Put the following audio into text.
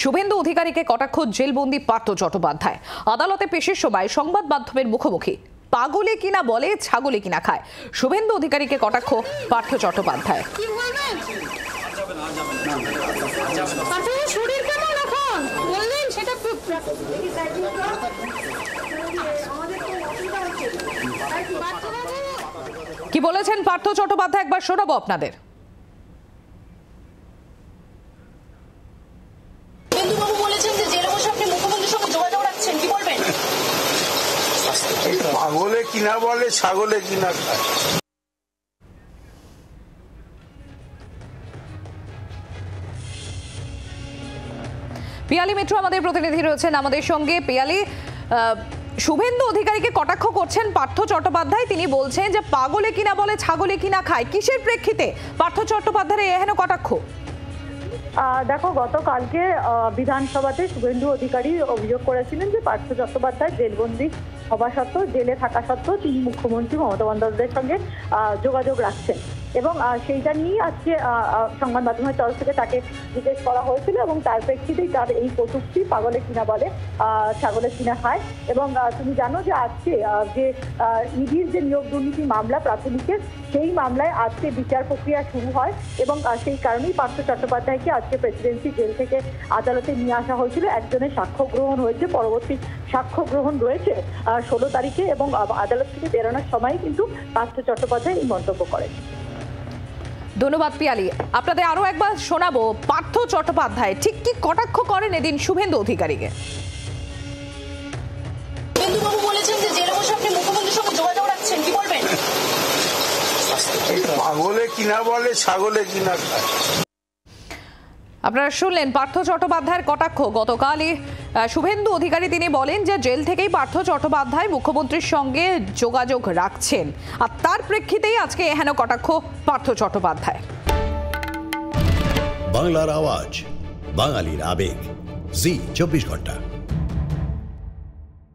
শুভেন্দু অধিকারীকে কটাক্ষ জেলবন্দি পার্থ চট্টোপাধ্যায়। আদালতে পেশের সময় সংবাদ মাধ্যমের মুখোমুখি। পাগলে কিনা বলে, ছাগলে কিনা খায়। শুভেন্দু অধিকারীকে কটাক্ষ পার্থ চট্টোপাধ্যায়। কি বলেছেন পার্থ চট্টোপাধ্যায় একবার শোনাবো আপনাদের। পাগলে কিনা বলে, ছাগলে কিনা খায়। পিয়ালি মিত্র আমাদের প্রতিনিধি রয়েছেন আমাদের সঙ্গে। পিয়ালি, শুভেন্দু অধিকারীকে কটাক্ষ করছেন পার্থ চট্টোপাধ্যায়। তিনি বলছেন যে পাগলে কিনা বলে, ছাগলে কিনা খায়। কিসের প্রেক্ষিতে পার্থ চট্টোপাধ্যায়ের এহেন কটাক্ষ? দেখো, গতকালকে বিধানসভাতে শুভেন্দু অধিকারী অভিযোগ করেছিলেন যে পার্থ চট্টোপাধ্যায় জেলবন্দি হওয়া সত্ত্বেও, জেলে থাকা সত্ত্বেও তিনি মুখ্যমন্ত্রী মমতা বন্দ্যোপাধ্যায়ের সঙ্গে যোগাযোগ রাখছেন এবং সেইটা নিয়েই আজকে সংবাদ মাধ্যমের তরফ থেকে তাকে জিজ্ঞেস করা হয়েছিল এবং তার প্রেক্ষিতেই তার এই কটূক্তি, পাগলে কিনা বলে, ছাগলে কিনা খায়। এবং তুমি জানো যে আজকে যে ইডির যে নিয়োগ দুর্নীতি মামলা প্রাথমিকের, সেই মামলায় আজকে বিচার প্রক্রিয়া শুরু হয় এবং সেই কারণেই পার্থ চট্টোপাধ্যায়কে আজকে প্রেসিডেন্সি জেল থেকে আদালতে নিয়ে আসা হয়েছিল। একজনের সাক্ষ্য গ্রহণ হয়েছে, পরবর্তী সাক্ষ্য গ্রহণ রয়েছে 16 তারিখে এবং আদালত থেকে বেরোনোর সময় কিন্তু পার্থ চট্টোপাধ্যায় এই মন্তব্য করেন। ধন্যবাদ পিয়ালি। আপনাদের আরো একবার শোনাবো পার্থ চট্টোপাধ্যায় ঠিক কি কটাক্ষ করেন এদিন শুভেন্দু অধিকারীকে। পাগলে কিনা বলে, ছাগলে কিনা খায়। আপনারা শুনলেন পার্থ চট্টোপাধ্যায়ের কটাক্ষ। গতকালই শুভেন্দু অধিকারী তিনি বলেন যে জেল থেকেই পার্থ চট্টোপাধ্যায় মুখ্যমন্ত্রীর সঙ্গে যোগাযোগ রাখছেন, আর তার প্রেক্ষিতেই আজকে এহেন কটাক্ষ পার্থ চট্টোপাধ্যায়। বাংলার আওয়াজ, বাঙালির আবেগ, জি 24 ঘন্টা।